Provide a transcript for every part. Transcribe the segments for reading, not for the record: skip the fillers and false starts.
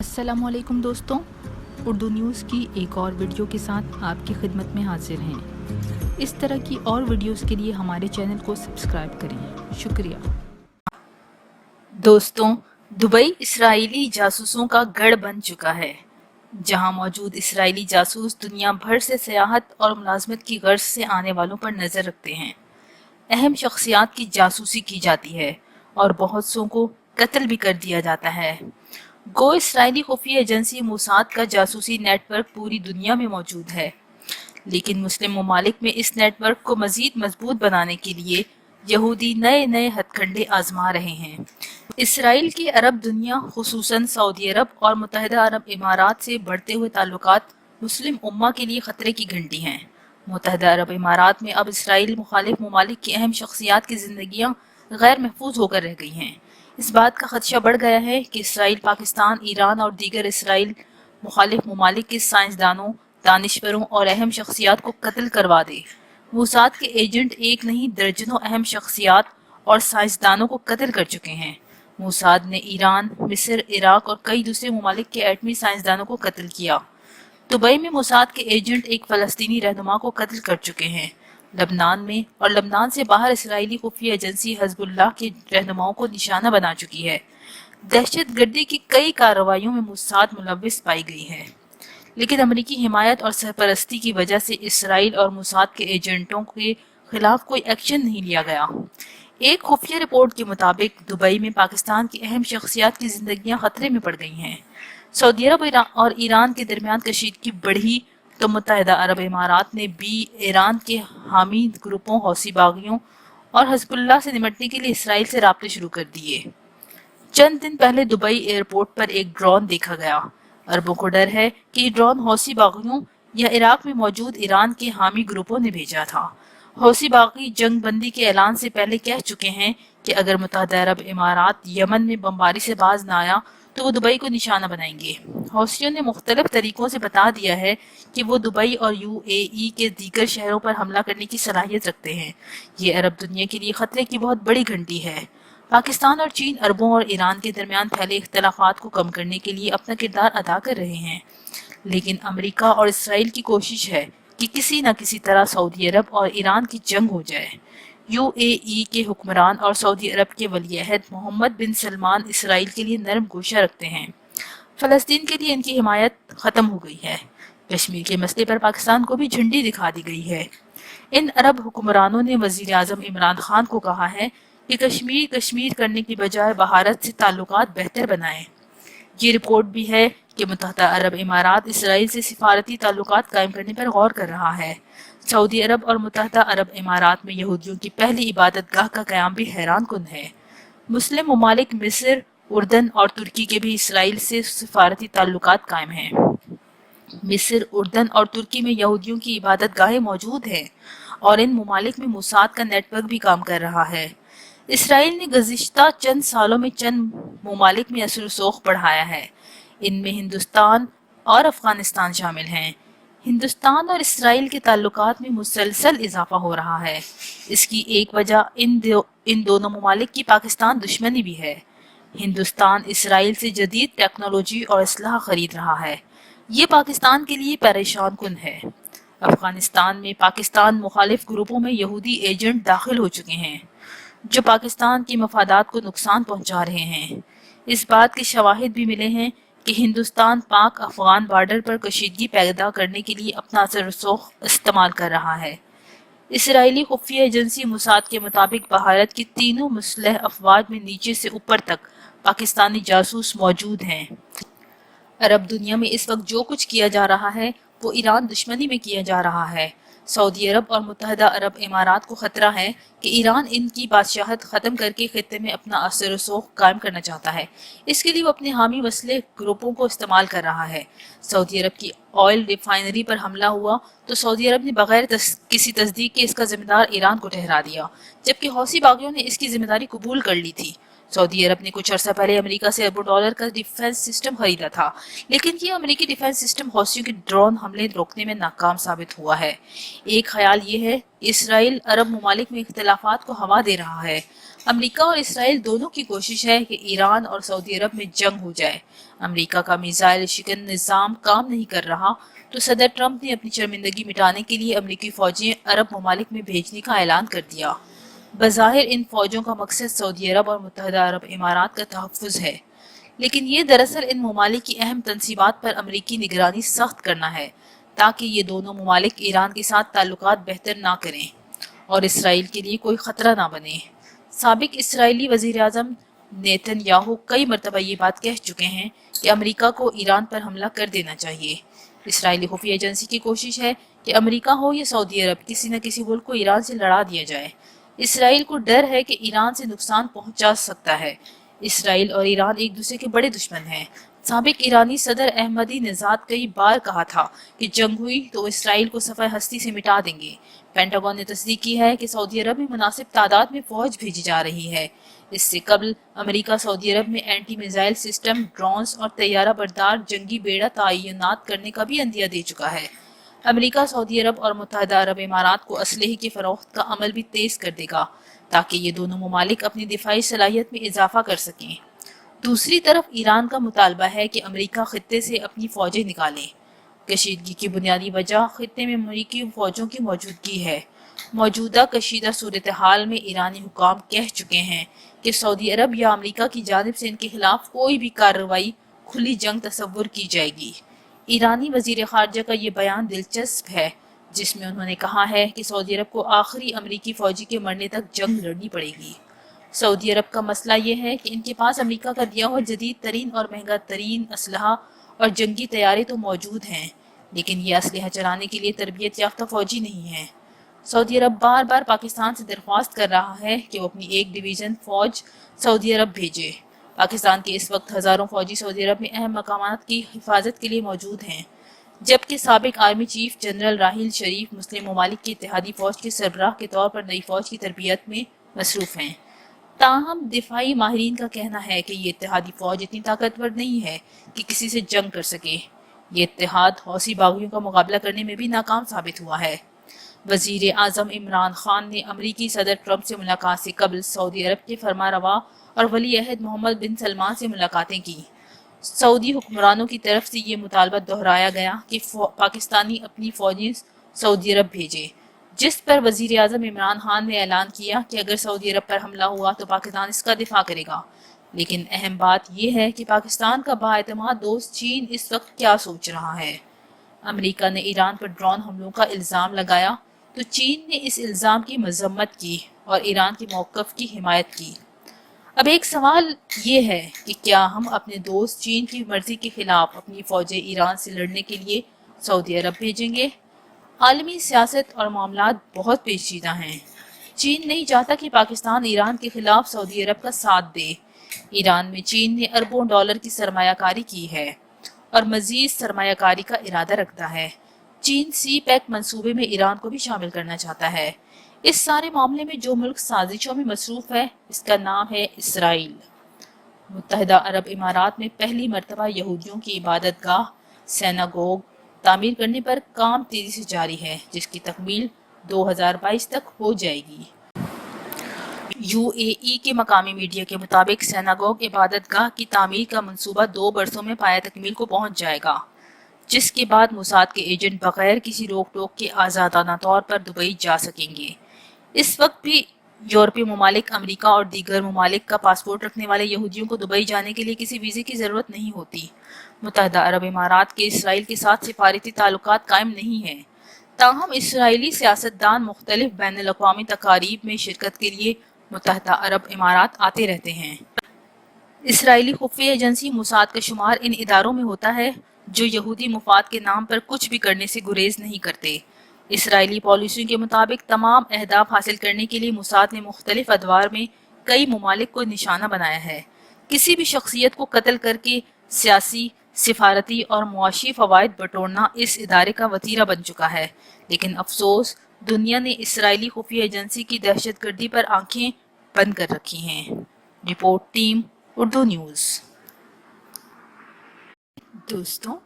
अस्सलामुअलैकुम दोस्तों, उर्दू न्यूज़ की एक और वीडियो के साथ आपकी खिदमत में हाजिर हैं। इस तरह की और वीडियोस के लिए हमारे चैनल को सब्सक्राइब करें। शुक्रिया। दोस्तों, दुबई इसराइली जासूसों का गढ़ बन चुका है, जहां मौजूद इसराइली जासूस दुनिया भर से सियाहत और मुलाजमत की गर्ज से आने वालों पर नज़र रखते हैं। अहम शख्सियात की जासूसी की जाती है और बहुत सौ को कत्ल भी कर दिया जाता है। गो इसराइली खुफिया एजेंसी मोसाद का जासूसी नेटवर्क पूरी दुनिया में मौजूद है, लेकिन मुस्लिम ममालिक में इस नेटवर्क को मजीद मजबूत बनाने के लिए यहूदी नए नए हथकंडे आजमा रहे हैं। इसराइल की अरब दुनिया, खुसूसन सऊदी अरब और मुत्तहिदा अरब इमारात से बढ़ते हुए ताल्लुकात मुस्लिम उम्मा के लिए खतरे की घंटी हैं। मुत्तहिदा अरब इमारात में अब इसराइल मुखालिफ ममालिक की अहम शख्सियात की जिंदगियां गैर महफूज होकर रह गई हैं। इस बात का खदशा बढ़ गया है कि इसराइल पाकिस्तान, ईरान और दीगर इसराइल मुखालिफ ममालिक के साइंसदानों, दानिशवरों और अहम शख्सियात को कत्ल करवा दे। मोसाद के एजेंट एक नहीं दर्जनों अहम शख्सियात और साइंसदानों को कत्ल कर चुके हैं। मोसाद ने ईरान, मिस्र, इराक और कई दूसरे ममालिक के एटमी साइंसदानों को कत्ल किया। दुबई में मोसाद के एजेंट एक फ़लस्तीनी रहनुमा को कत्ल कर चुके हैं। लबनान में और लबनान से बाहर इसराइली खुफिया एजेंसी हिज़्बुल्लाह के रहनुमाओं को निशाना बना चुकी है। दहशत गर्दी की कई कार्रवाइयों में मोसाद मुलव्विस पाई गई है, लेकिन अमरीकी हिमायत और सरपरस्ती की वजह से इसराइल और मोसाद के एजेंटों के खिलाफ कोई एक्शन नहीं लिया गया। एक खुफिया रिपोर्ट के मुताबिक दुबई में पाकिस्तान की अहम शख्सियात की जिंदगियां खतरे में पड़ गई हैं। सऊदी अरब और ईरान के दरमियान कशीदगी बढ़ी तो मुत्तहिदा अरब इमारात ने भी ईरान के हामी ग्रुपों, हौसी बागियों और हिज़्बुल्लाह से निपटने के लिए इसराइल से राब्ते शुरू कर दिए। चंद दिन पहले दुबई एयरपोर्ट पर एक ड्रोन देखा गया। अरबों को डर है कि ये ड्रोन हौसी बागियों या इराक में मौजूद ईरान के हामी ग्रुपों ने भेजा था। हौसी बागी जंग बंदी के ऐलान से पहले कह चुके हैं कि अगर मुत्तहिदा अरब इमारात यमन में बमबारी से बाज न आया तो वो दुबई को निशाना बनाएंगे। हौसियों ने मुख्तलिफ तरीकों से बता दिया है कि वो दुबई और यूएई के दीगर शहरों पर हमला करने की सलाहियत रखते हैं। ये अरब दुनिया के लिए खतरे की बहुत बड़ी घंटी है। पाकिस्तान और चीन अरबों और ईरान के दरमियान फैले इख्तलाफात को कम करने के लिए अपना किरदार अदा कर रहे हैं, लेकिन अमेरिका और इसराइल की कोशिश है कि किसी न किसी तरह सऊदी अरब और ईरान की जंग हो जाए। यूएई के हुक्मरान और सऊदी अरब के वलीअहद मोहम्मद बिन सलमान इसराइल के लिए नरम गोशा रखते हैं। फ़लस्तीन के लिए इनकी हिमायत ख़त्म हो गई है। कश्मीर के मसले पर पाकिस्तान को भी झंडी दिखा दी गई है। इन अरब हुक्मरानों ने वज़ीर आज़म इमरान खान को कहा है कि कश्मीर कश्मीर करने की बजाय भारत से ताल्लुकात बेहतर बनाएं। ये रिपोर्ट भी है कि मुत्तहिदा अरब इमारात इसराइल से सिफारती ताल्लुकात कायम करने पर गौर कर रहा है। सऊदी अरब और मुत्तहिदा अरब इमारात में यहूदियों की पहली इबादत गाह का क़याम भी हैरान कुन है। मुस्लिम ममालिक मिस्र, उर्दन और तुर्की के भी इसराइल से सिफारती ताल्लुकात कायम हैं। मिस्र, उर्दन और तुर्की में यहूदियों की इबादत गाहें मौजूद हैं और इन ममालिक में मोसाद का नेटवर्क भी काम कर रहा है। इसराइल ने गुज़िश्ता चंद सालों में चंद ममालिक में असर रसूख बढ़ाया है। इनमें हिंदुस्तान और अफगानिस्तान शामिल हैं। हिंदुस्तान और इसराइल के ताल्लुकात में मुसलसल इजाफा हो रहा है। इसकी एक वजह इन दोनों ममालिक की पाकिस्तान दुश्मनी भी है। हिंदुस्तान इसराइल से जदीद टेक्नोलॉजी और असलहा खरीद रहा है। ये पाकिस्तान के लिए परेशान कुन है। अफगानिस्तान में पाकिस्तान मुखालिफ ग्रुपों में यहूदी एजेंट दाखिल हो चुके हैं जो पाकिस्तान के मफादात को नुकसान पहुंचा रहे हैं। इस बात के शवाहिद भी मिले हैं कि हिंदुस्तान पाक अफगान बॉर्डर पर कशीदगी पैदा करने के लिए अपना असर रसूख इस्तेमाल कर रहा है। इसराइली खुफिया एजेंसी मोसाद के मुताबिक भारत की तीनों मुसलह अफवाज में नीचे से ऊपर तक पाकिस्तानी जासूस मौजूद हैं। अरब दुनिया में इस वक्त जो कुछ किया जा रहा है वो ईरान दुश्मनी में किया जा रहा है। सऊदी अरब और मुत्तहिदा अरब इमारात को खतरा है कि ईरान इनकी बादशाहत ख़त्म करके खित्ते में अपना असर रसूख कायम करना चाहता है। इसके लिए वो अपने हामी मसले ग्रुपों को इस्तेमाल कर रहा है। सऊदी अरब की ऑयल रिफाइनरी पर हमला हुआ तो सऊदी अरब ने बगैर किसी तस्दीक के इसका जिम्मेदार ईरान को ठहरा दिया, जबकि हौसी बागियों ने इसकी जिम्मेदारी कबूल कर ली थी। सऊदी अरब ने कुछ अर्सा पहले अमेरिका से अरबों डॉलर का डिफेंस सिस्टम खरीदा था, लेकिन ये अमेरिकी डिफेंस सिस्टम हौसियों के ड्रोन हमले रोकने में नाकाम साबित हुआ है। एक ख्याल ये है इसराइल अरब ममालिक में इख्तलाफात को हवा दे रहा है। امریکہ اور اسرائیل دونوں کی کوشش ہے کہ ایران اور سعودی عرب میں جنگ ہو جائے۔ امریکہ کا میزائل شکن نظام کام نہیں کر رہا تو صدر ٹرمپ نے اپنی شرمندگی مٹانے کے لیے امریکی فوجیں عرب ممالک میں بھیجنے کا اعلان کر دیا۔ بظاہر ان فوجوں کا مقصد سعودی عرب اور متحدہ عرب امارات کا تحفظ ہے، لیکن یہ دراصل ان ممالک کی اہم تنصیبات پر امریکی نگرانی سخت کرنا ہے تاکہ یہ دونوں ممالک ایران کے ساتھ تعلقات بہتر نہ کریں اور اسرائیل کے لیے کوئی خطرہ نہ بنے۔ سابق اسرائیلی وزیر اعظم نیتن یاہو کئی مرتبہ یہ بات کہہ چکے ہیں کہ امریکہ کو ایران پر حملہ کر دینا چاہیے۔ اسرائیلی خفیہ ایجنسی کی کوشش ہے کہ امریکہ ہو یا سعودی عرب کسی نہ کسی ملک کو ایران سے لڑا دیا جائے۔ اسرائیل کو ڈر ہے کہ ایران سے نقصان پہنچا سکتا ہے۔ اسرائیل اور ایران ایک دوسرے کے بڑے دشمن ہیں۔ سابق ایرانی صدر احمدی نژاد کئی بار کہا تھا کہ جنگ ہوئی تو اسرائیل کو صفحہ ہستی سے مٹا دیں گے۔ پینٹاگون نے تصدیق کی ہے کہ سعودی عرب میں مناسب تعداد میں فوج بھیجی جا رہی ہے۔ اس سے قبل امریکہ سعودی عرب میں اینٹی میزائل سسٹم، ڈرونز اور طیارہ بردار جنگی بیڑا تعینات کرنے کا بھی عندیہ دے چکا ہے۔ امریکہ سعودی عرب اور متحدہ عرب امارات کو اسلحے کی فروخت کا عمل بھی تیز کر دے گا تاکہ یہ دونوں ممالک اپنی دفاعی صلاحیت میں اضافہ کر سکیں۔ دوسری طرف ایران کا مطالبہ ہے کہ امریکہ خطے سے اپنی فوجیں نکالے۔ کشیدگی کی بنیادی وجہ خطے میں امریکی فوجوں کی موجودگی ہے۔ موجودہ کشیدہ صورتحال میں ایرانی حکام کہہ چکے ہیں کہ سعودی عرب یا امریکہ کی جانب سے ان کے خلاف کوئی بھی کارروائی کھلی جنگ تصور کی جائے گی۔ ایرانی وزیر خارجہ کا یہ بیان دلچسپ ہے، جس میں انہوں نے کہا ہے کہ سعودی عرب کو آخری امریکی فوجی کے مرنے تک جنگ لڑنی پڑے گی۔ سعودی عرب کا مسئلہ یہ ہے کہ ان کے پاس امریکہ کا دیا ہوا جدید ترین اور مہنگا ترین اسلحہ اور جنگی طیارے تو موجود ہیں، لیکن یہ اسلحہ چلانے کے لیے تربیت یافتہ فوجی نہیں ہیں۔ سعودی عرب بار بار پاکستان سے درخواست کر رہا ہے کہ وہ اپنی ایک ڈویژن فوج سعودی عرب بھیجے۔ پاکستان کے اس وقت ہزاروں فوجی سعودی عرب میں اہم مقامات کی حفاظت کے لیے موجود ہیں، جبکہ سابق army chief general Raheel Sharif مسلم ممالک کی اتحادی فوج کے سربراہ کے طور پر نئی فوج کی تربیت میں مصروف ہیں۔ تاہم دفاعی ماہرین کا کہنا ہے کہ یہ اتحادی فوج اتنی طاقتور نہیں ہے کہ کسی سے جنگ کر سکے۔ یہ اتحاد حوثی باغیوں کا مقابلہ کرنے میں بھی ناکام ثابت ہوا ہے۔ وزیر اعظم عمران خان نے امریکی صدر ٹرمپ سے ملاقات سے قبل سعودی عرب کے فرمانروا اور ولی عہد محمد بن سلمان سے ملاقاتیں کی۔ سعودی حکمرانوں کی طرف سے یہ مطالبہ دہرایا گیا کہ پاکستانی اپنی فوجیں سعودی عرب بھیجے، جس پر وزیر اعظم عمران خان نے اعلان کیا کہ اگر سعودی عرب پر حملہ ہوا تو پاکستان اس کا دفاع کرے گا۔ لیکن اہم بات یہ ہے کہ پاکستان کا بااعتماد دوست چین اس وقت کیا سوچ رہا ہے۔ امریکہ نے ایران پر ڈرون حملوں کا الزام لگایا تو چین نے اس الزام کی مذمت کی اور ایران کے موقف کی حمایت کی۔ اب ایک سوال یہ ہے کہ کیا ہم اپنے دوست چین کی مرضی کے خلاف اپنی فوجیں ایران سے لڑنے کے لیے سعودی عرب بھیجیں گے؟ عالمی سیاست اور معاملات بہت پیچیدہ ہیں۔ چین نہیں چاہتا کہ پاکستان ایران کے خلاف سعودی عرب کا ساتھ دے۔ ایران میں چین نے اربوں ڈالر کی سرمایہ کاری کی ہے اور مزید سرمایہ کاری کا ارادہ رکھتا ہے۔ چین سی پیک منصوبے میں ایران کو بھی شامل کرنا چاہتا ہے۔ اس سارے معاملے میں جو ملک سازشوں میں مصروف ہے، اس کا نام ہے اسرائیل۔ متحدہ عرب امارات میں پہلی مرتبہ یہودیوں کی عبادت گاہ سیناگوگ تعمیر کرنے پر کام تیزی سے جاری ہے، جس کی تکمیل 2022 تک ہو جائے گی۔ UAE کے مقامی میڈیا کے مطابق سیناگوگ عبادت گاہ کی تعمیر کا منصوبہ 2 برسوں میں پایہ تکمیل کو پہنچ جائے گا، جس کے بعد موساد کے ایجنٹ بغیر کسی روک ٹوک کے آزادانہ طور پر دبئی جا سکیں گے۔ اس وقت بھی یورپی ممالک، امریکہ اور دیگر ممالک کا پاسپورٹ رکھنے والے یہودیوں کو دبئی جانے کے لیے کسی ویزے کی ضرورت نہیں ہوتی۔ متحدہ عرب امارات کے اسرائیل کے ساتھ سفارتی تعلقات قائم نہیں ہیں، تاہم اسرائیلی سیاستدان مختلف بین الاقوامی تقاریب میں شرکت کے لیے متحدہ عرب امارات آتے رہتے ہیں۔ اسرائیلی خفیہ ایجنسی موساد کا شمار ان اداروں میں ہوتا ہے جو یہودی مفاد کے نام پر کچھ بھی کرنے سے گریز نہیں کرتے۔ اسرائیلی پالیسیوں کے مطابق تمام اہداف حاصل کرنے کے لیے موساد نے مختلف ادوار میں کئی ممالک کو نشانہ بنایا ہے۔ کسی بھی شخصیت کو قتل کر کے سیاسی، سفارتی اور معاشی فوائد بٹورنا اس ادارے کا وتیرہ بن چکا ہے، لیکن افسوس دنیا نے اسرائیلی خفیہ ایجنسی کی دہشت گردی پر آنکھیں بند کر رکھی ہیں۔ Report team Urdu news. دوستوں،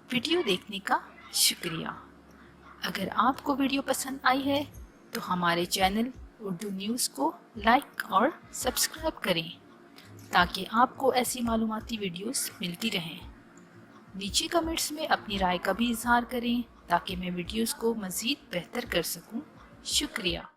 ویڈیو دیکھنے کا شکریہ۔ اگر آپ کو ویڈیو پسند آئی ہے تو ہمارے چینل उर्दू न्यूज़ को लाइक और सब्सक्राइब करें ताकि आपको ऐसी मालूमाती वीडियोस मिलती रहें। नीचे कमेंट्स में अपनी राय का भी इजहार करें ताकि मैं वीडियोस को मज़ीद बेहतर कर सकूं। शुक्रिया।